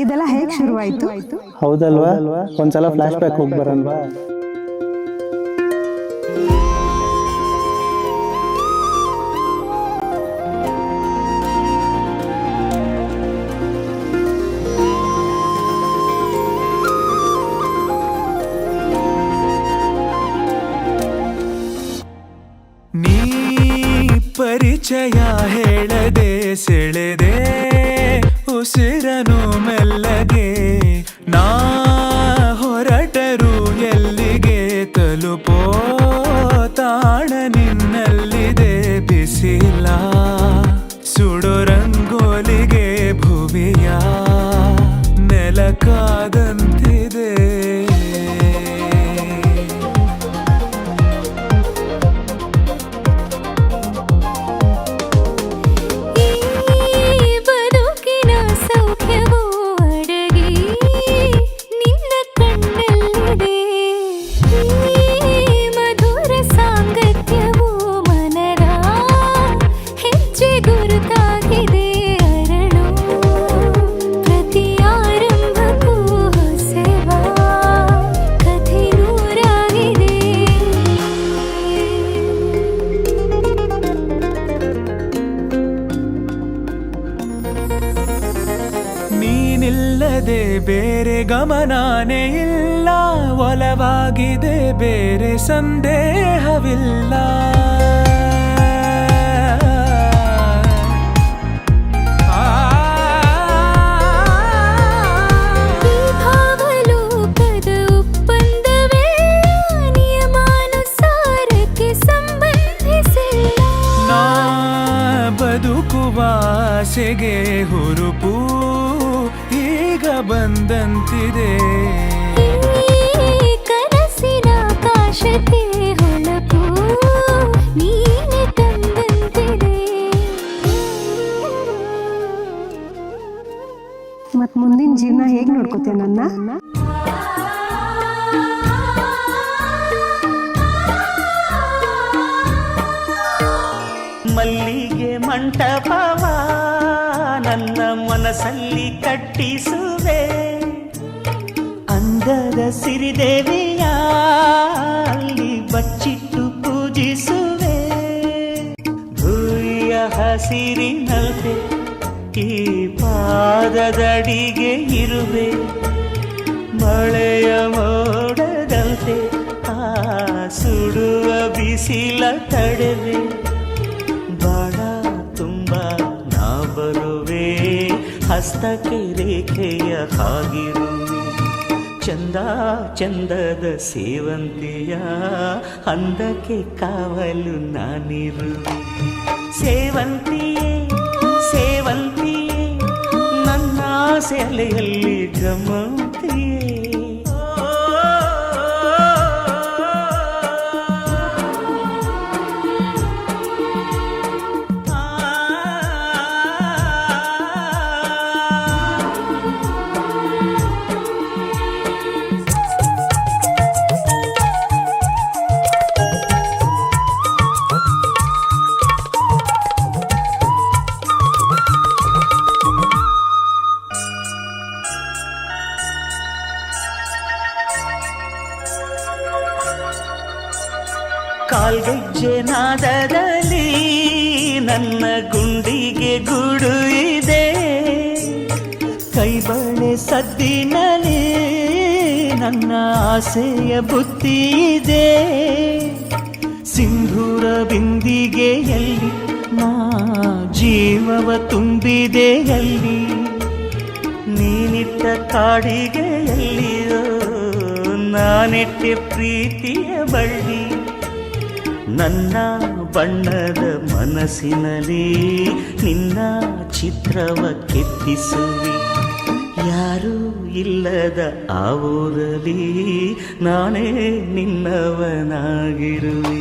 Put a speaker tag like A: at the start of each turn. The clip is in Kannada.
A: ಇದೆಲ್ಲ ಹೇಗೆ ಶುರುವಾಯಿತು?
B: ಹೌದಲ್ವಾ, ಒಂದ್ಸಲ ಫ್ಲಾಶ್ ಬ್ಯಾಕ್ ಹೋಗಿ ಬರಲ್ವಾ?
C: ನೀ ಪರಿಚಯ ಹೇಳದೆ ಸೆಳೆದೆ ಉಸಿರನು ಮೆಲ್ಲಗೆ, ನಾ ಹೊರಟರು ಎಲ್ಲಿಗೆ ತಲುಪೋ ತಾಣ ನಿನ್ನಲ್ಲಿದೆ. ಬಿಸಿಲ ಸುಡೋ ರಂಗೋಲಿಗೆ ಭುವಿಯ ನೆಲಕಾದಂತಿದೆ. ನೀನಿಲ್ಲದೆ ಬೇರೆ ಗಮನಾನೇ ಇಲ್ಲ, ಒಲವಾಗಿದೆ ಬೇರೆ ಸಂದೇಹವಿಲ್ಲ. ನಾ ಬದುಕುವ ಆಸೆಗೆ ಹುರುಪು ಈಗ ಬಂದಂತಿದೆ.
D: ಕನಸಿನ ಕಾಶತೆ ಹೊಳಪು ನೀನೆ ತಂದಂತಿದೆ.
A: ಮತ್ ಮುಂದಿನ ಜೀವನ ಹೇಗ್ ನೋಡ್ಕೋತೀಯ ನನ್ನ?
E: ಮಲ್ಲಿಗೆ ಮಂಟಪವ ನನ್ನ ಮನಸ್ಸಲ್ಲಿ ಕಟ್ಟಿಸುವೆ, ಅಂದದ ಸಿರಿದೇವಿಯ ಅಲ್ಲಿ ಬಚ್ಚಿಟ್ಟು ಪೂಜಿಸುವೆ. ಭೂಯ ಹಸಿರಿನಲ್ದೆ ಈ ಪಾದದಡಿಗೆ ಇರುವೆ, ಮಳೆಯ ಮೋಡದಂತೆ ಆ ಸುಡುವ ಬಿಸಿಲ ತಡೆವೆ. ಬಾಳ ತುಂಬ ನಾ ಬರುವೆ, ಹಸ್ತಕ್ಕೆ ರೇಖೆಯ ಹಾಗಿರುವೆ. ಚಂದ ಚಂದದ ಸೇವಂತಿಯ ಅಂದಕ್ಕೆ ಕಾವಲು ನಾನಿರುವೆ. ಸೇವಂತಿಯೇ ಸೇವಂತಿಯೇ ನನ್ನ ಸೆಲೆಯಲ್ಲಿ ಗಮಂತಿಯೇ. ಕಾಲ್ಗೆಜ್ಜೆ ನಾದದಲ್ಲಿ ನನ್ನ ಗುಂಡಿಗೆ ಗೂಡು ಇದೆ, ಕೈಬಳೆ ಸದ್ದಿನಲ್ಲಿ ನನ್ನ ಆಸೆಯ ಬುತ್ತಿ ಇದೆ. ಸಿಂಧೂರ ಬಿಂದಿಗೆಯಲ್ಲಿ ನಾ ಜೀವವ ತುಂಬಿದೆಯಲ್ಲಿ, ನೀನಿಟ್ಟ ಕಾಡಿಗೆಯಲ್ಲಿಯೋ ನಾನಿಟ್ಟೆ ಪ್ರೀತಿಯ ಬಳ್ಳಿ. ನನ್ನ ಬಣ್ಣದ ಮನಸ್ಸಿನಲ್ಲಿ ನಿನ್ನ ಚಿತ್ರವ ಕೆತ್ತಿಸುವಿ, ಯಾರೂ ಇಲ್ಲದ ಆ ಊರಲ್ಲಿ ನಾನೇ ನಿನ್ನವನಾಗಿರುವೆ.